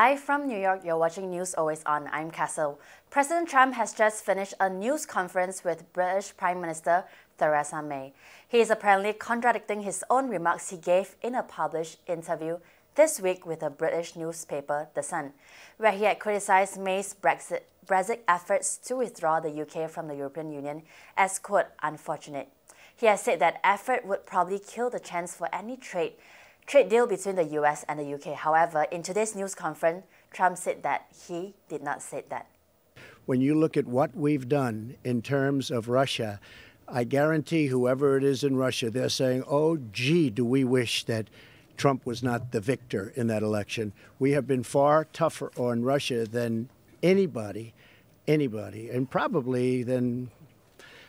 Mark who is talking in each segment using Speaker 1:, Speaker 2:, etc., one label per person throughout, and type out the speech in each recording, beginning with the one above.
Speaker 1: Live from New York, you're watching News Always On. I'm Kessyl. President Trump has just finished a news conference with British Prime Minister Theresa May. He is apparently contradicting his own remarks he gave in a published interview this week with a British newspaper, The Sun, where he had criticized May's Brexit efforts to withdraw the UK from the European Union as, quote, unfortunate. He has said that effort would probably kill the chance for any trade deal between the US and the UK. However, in today's news conference, Trump said that he did not say that.
Speaker 2: When you look at what we've done in terms of Russia, I guarantee whoever it is in Russia, they're saying, oh, gee, do we wish that Trump was not the victor in that election. We have been far tougher on Russia than anybody, and probably than,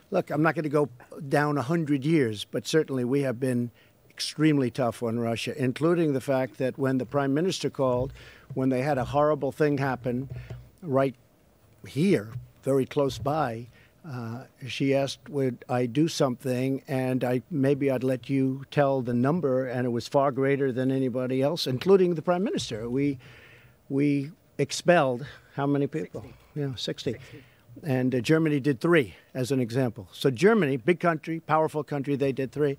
Speaker 2: look, I'm not going to go down 100 years, but certainly we have been extremely tough on Russia, including the fact that when the Prime Minister called, when they had a horrible thing happen right here, very close by, she asked, would I do something, and maybe I'd let you tell the number, and it was far greater than anybody else, including the Prime Minister. We expelled how many people? 60. And Germany did 3, as an example. So Germany, big country, powerful country, they did 3.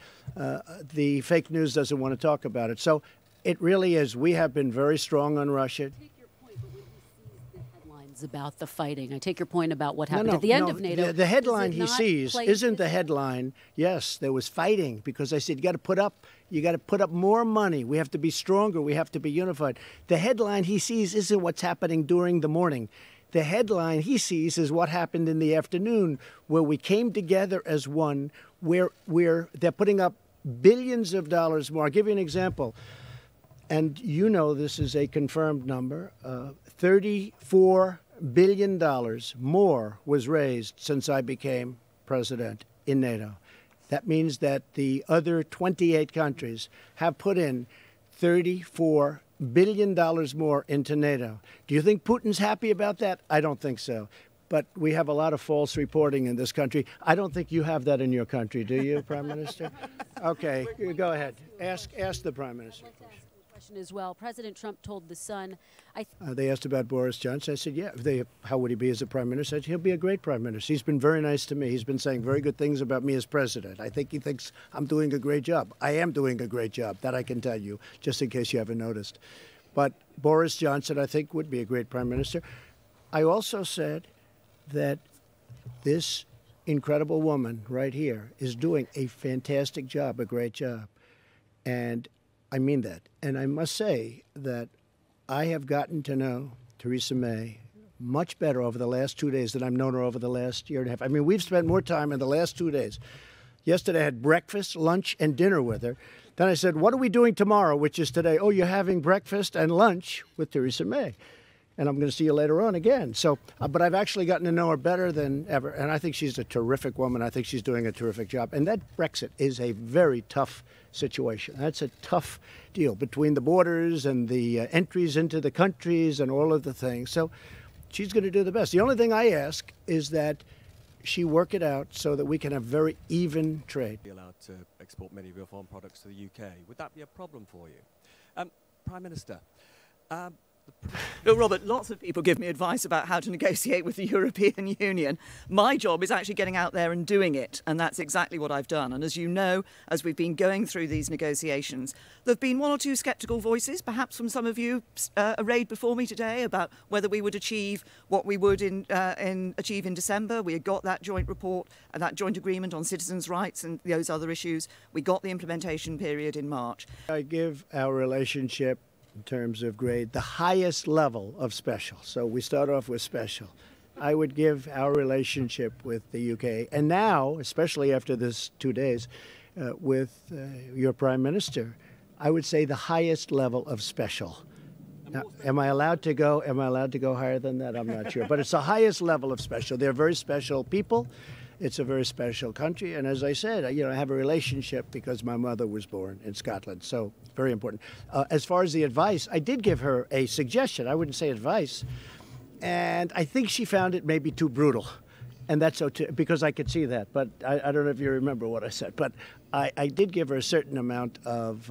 Speaker 2: The fake news doesn't want to talk about it. So it really is. We have been very strong on Russia.
Speaker 3: I take your point, but when he sees the headlines about the fighting, I take your point about what happened at the end of NATO.
Speaker 2: The headline he sees isn't the headline. Yes, there was fighting, because I said you got to put up more money. We have to be stronger. We have to be unified. The headline he sees isn't what's happening during the morning. The headline he sees is what happened in the afternoon, where we came together as one, where they're putting up billions of dollars more. I'll give you an example. And you know this is a confirmed number. $34 billion more was raised since I became president in NATO. That means that the other 28 countries have put in $34 billion more into NATO. Do you think Putin's happy about that? I don't think so. But we have a lot of false reporting in this country. I don't think you have that in your country, do you, Prime Minister? Okay, go ahead. Ask the Prime Minister.
Speaker 3: As well. President Trump told The Sun.
Speaker 2: They asked about Boris Johnson. I said, yeah, how would he be as a prime minister? I said, he'll be a great prime minister. He's been very nice to me. He's been saying very good things about me as president. I think he thinks I'm doing a great job. I am doing a great job, that I can tell you, just in case you haven't noticed. But Boris Johnson, I think, would be a great prime minister. I also said that this incredible woman right here is doing a fantastic job, a great job. And I mean that. And I must say that I have gotten to know Theresa May much better over the last 2 days than I've known her over the last year and a half. I mean, we've spent more time in the last 2 days. Yesterday I had breakfast, lunch, and dinner with her. Then I said, what are we doing tomorrow, which is today? Oh, you're having breakfast and lunch with Theresa May. And I'm going to see you later on again. So, but I've actually gotten to know her better than ever. And I think she's a terrific woman. I think she's doing a terrific job. And that Brexit is a very tough situation. That's a tough deal between the borders and the entries into the countries and all of the things. So she's going to do the best. The only thing I ask is that she work it out so that we can have very even trade.
Speaker 4: Be allowed to export many of your foreign products to the UK. Would that be a problem for you? Prime Minister,
Speaker 5: Look, Robert, lots of people give me advice about how to negotiate with the European Union. My job is actually getting out there and doing it, and that's exactly what I've done. And as you know, as we've been going through these negotiations, there have been 1 or 2 sceptical voices, perhaps from some of you arrayed before me today, about whether we would achieve what we would achieve in December. We had got that joint report, that joint agreement on citizens' rights and those other issues. We got the implementation period in March.
Speaker 2: I give our relationship, in terms of grade, the highest level of special. So we start off with special. I would give our relationship with the UK, and now, especially after this 2 days, with your Prime Minister, I would say the highest level of special. Now, am I allowed to go higher than that? I'm not sure. But it's the highest level of special. They're very special people. It's a very special country. And as I said, I have a relationship because my mother was born in Scotland. So very important. As far as the advice, I did give her a suggestion. I wouldn't say advice. And I think she found it maybe too brutal. And that's okay, because I could see that. But I don't know if you remember what I said. But I did give her a certain amount of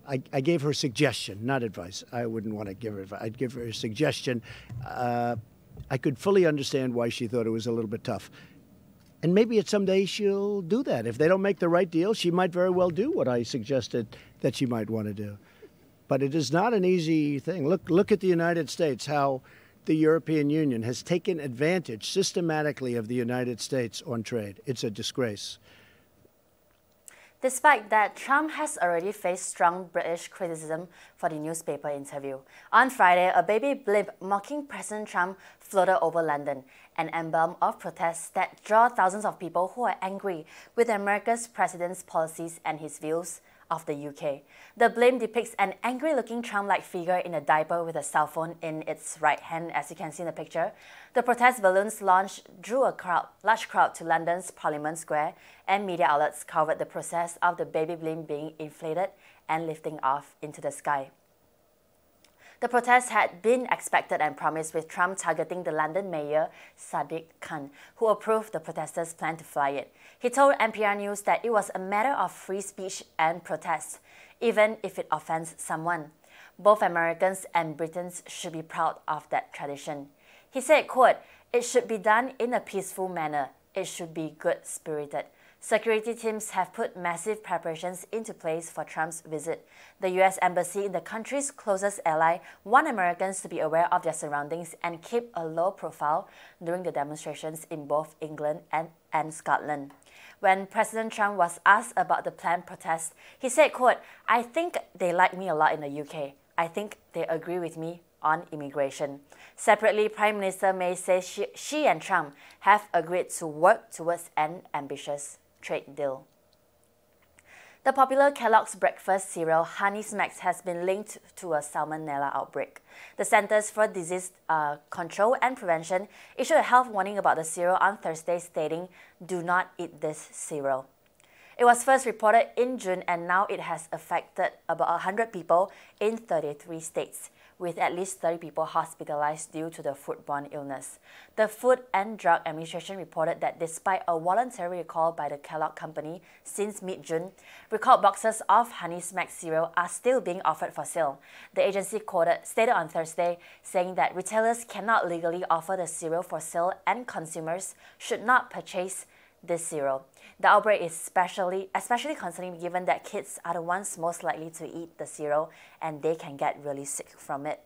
Speaker 2: I gave her a suggestion, not advice. I wouldn't want to give her advice. I'd give her a suggestion. I could fully understand why she thought it was a little bit tough. And maybe someday she'll do that. If they don't make the right deal, she might very well do what I suggested that she might want to do. But it is not an easy thing. Look at the United States, how the European Union has taken advantage systematically of the United States on trade. It's a disgrace.
Speaker 1: Despite that, Trump has already faced strong British criticism for the newspaper interview. On Friday, a baby blimp mocking President Trump floated over London, an emblem of protests that draw thousands of people who are angry with America's president's policies and his views of the UK. The blimp depicts an angry-looking Trump-like figure in a diaper with a cell phone in its right hand, as you can see in the picture. The protest balloons launch drew a large crowd to London's Parliament Square, and media outlets covered the process of the baby blimp being inflated and lifting off into the sky. The protest had been expected and promised, with Trump targeting the London mayor, Sadiq Khan, who approved the protesters' plan to fly it. He told NPR News that it was a matter of free speech and protest, even if it offends someone. Both Americans and Britons should be proud of that tradition. He said, quote, "It should be done in a peaceful manner. It should be good-spirited. Security teams have put massive preparations into place for Trump's visit. The U.S. Embassy in the country's closest ally want Americans to be aware of their surroundings and keep a low profile during the demonstrations in both England and Scotland." When President Trump was asked about the planned protest, he said, quote, "I think they like me a lot in the UK. I think they agree with me on immigration." Separately, Prime Minister May says she and Trump have agreed to work towards an ambitious trade deal. The popular Kellogg's breakfast cereal Honey Smacks has been linked to a salmonella outbreak. The Centers for Disease Control and Prevention issued a health warning about the cereal on Thursday, stating, "Do not eat this cereal." It was first reported in June, and now it has affected about 100 people in 33 states, with at least 30 people hospitalized due to the foodborne illness. The Food and Drug Administration reported that despite a voluntary recall by the Kellogg Company since mid-June, recalled boxes of Honey Smacks cereal are still being offered for sale. The agency stated on Thursday, saying that retailers cannot legally offer the cereal for sale and consumers should not purchase this cereal. The outbreak is especially concerning given that kids are the ones most likely to eat the cereal and they can get really sick from it.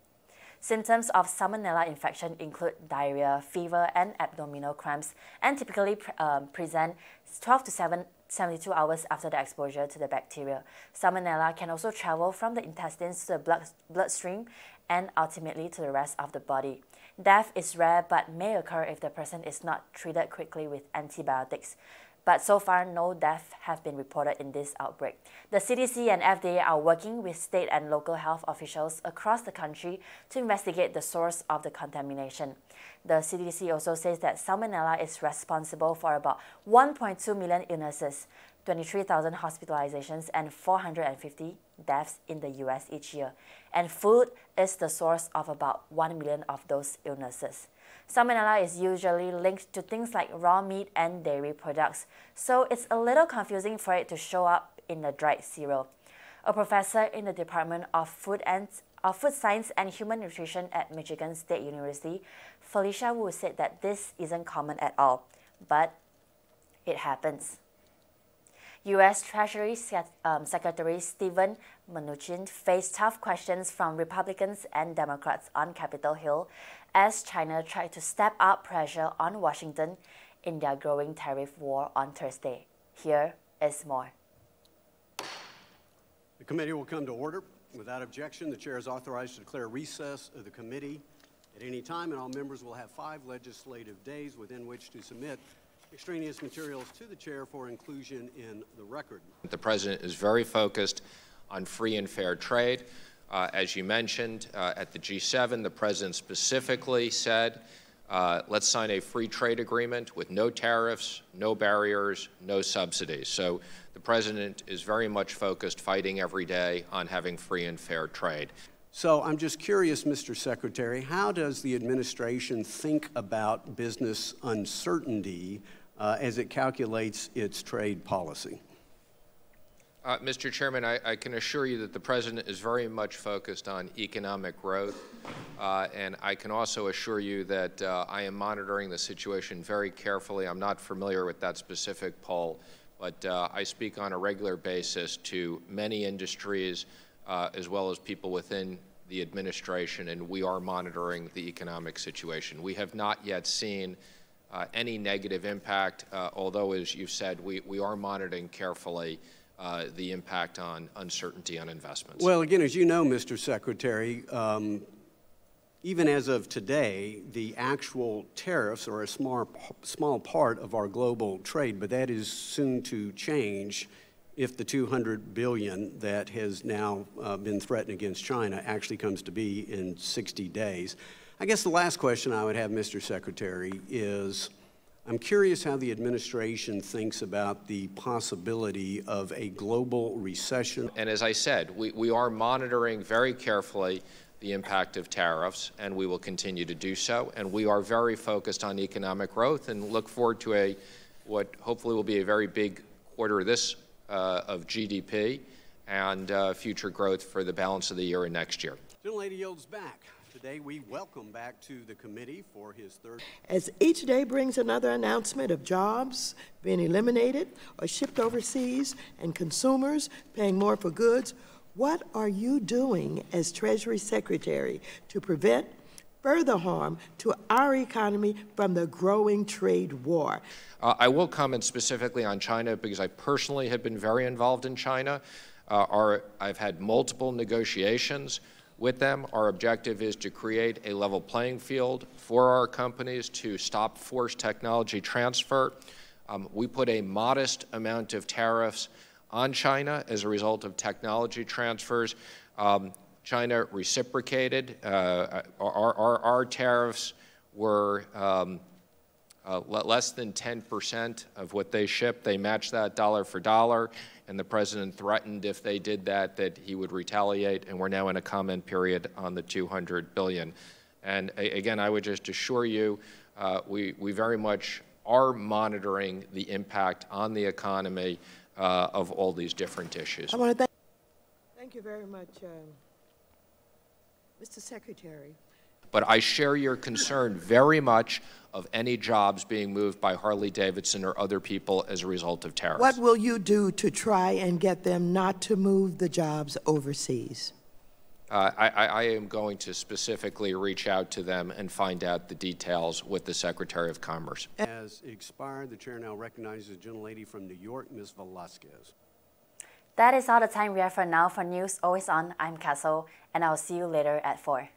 Speaker 1: Symptoms of salmonella infection include diarrhea, fever, and abdominal cramps, and typically present 12 to 72 hours after the exposure to the bacteria. Salmonella can also travel from the intestines to the bloodstream and ultimately to the rest of the body. Death is rare but may occur if the person is not treated quickly with antibiotics. But so far, no deaths have been reported in this outbreak. The CDC and FDA are working with state and local health officials across the country to investigate the source of the contamination. The CDC also says that salmonella is responsible for about 1.2 million illnesses, 23,000 hospitalizations, and 450 deaths in the US each year. And food is the source of about 1 million of those illnesses. Salmonella is usually linked to things like raw meat and dairy products, so it's a little confusing for it to show up in the dried cereal. A professor in the Department of Food Science and Human Nutrition at Michigan State University, Felicia Wu, said that this isn't common at all, but it happens. U.S. Treasury Secretary Steven Mnuchin faced tough questions from Republicans and Democrats on Capitol Hill as China tried to step up pressure on Washington in their growing tariff war on Thursday. Here is more.
Speaker 6: The committee will come to order. Without objection, the chair is authorized to declare recess of the committee at any time, and all members will have 5 legislative days within which to submit extraneous materials to the chair for inclusion in the record.
Speaker 7: The President is very focused on free and fair trade. As you mentioned, at the G7, the President specifically said, let's sign a free trade agreement with no tariffs, no barriers, no subsidies. So the President is very much focused, fighting every day, on having free and fair trade.
Speaker 6: So I'm just curious, Mr. Secretary, how does the administration think about business uncertainty as it calculates its trade policy?
Speaker 7: Mr. Chairman, I can assure you that the President is very much focused on economic growth, and I can also assure you that I am monitoring the situation very carefully. I'm not familiar with that specific poll, but I speak on a regular basis to many industries as well as people within the administration, and we are monitoring the economic situation. We have not yet seen any negative impact, although, as you said, we are monitoring carefully the impact on uncertainty on investments.
Speaker 6: Well, again, as you know, Mr. Secretary, even as of today, the actual tariffs are a small part of our global trade, but that is soon to change if the $200 billion that has now been threatened against China actually comes to be in 60 days. I guess the last question I would have, Mr. Secretary, is I'm curious how the administration thinks about the possibility of a global recession.
Speaker 7: And as I said, we are monitoring very carefully the impact of tariffs, and we will continue to do so. And we are very focused on economic growth and look forward to what hopefully will be a very big quarter of GDP and future growth for the balance of the year and next year.
Speaker 6: Gentlelady yields back. Today, we welcome back to the committee for his third.
Speaker 8: As each day brings another announcement of jobs being eliminated or shipped overseas and consumers paying more for goods, what are you doing as Treasury Secretary to prevent further harm to our economy from the growing trade war?
Speaker 7: I will comment specifically on China because I personally have been very involved in China. I've had multiple negotiations with them. Our objective is to create a level playing field for our companies to stop forced technology transfer. We put a modest amount of tariffs on China as a result of technology transfers. China reciprocated. Our tariffs were less than 10% of what they shipped. They matched that dollar for dollar, and the President threatened if they did that he would retaliate, and we're now in a comment period on the $200 billion. And again, I would just assure you, we very much are monitoring the impact on the economy of all these different issues.
Speaker 8: I want to thank you very much, Mr. Secretary.
Speaker 7: But I share your concern very much of any jobs being moved by Harley-Davidson or other people as a result of tariffs.
Speaker 8: What will you do to try and get them not to move the jobs overseas?
Speaker 7: I am going to specifically reach out to them and find out the details with the Secretary of Commerce.
Speaker 6: Has expired. The chair now recognizes the gentlelady from New York, Ms. Velasquez.
Speaker 1: That is all the time we have for now. For News Always On, I'm Kessyl, and I'll see you later at 4.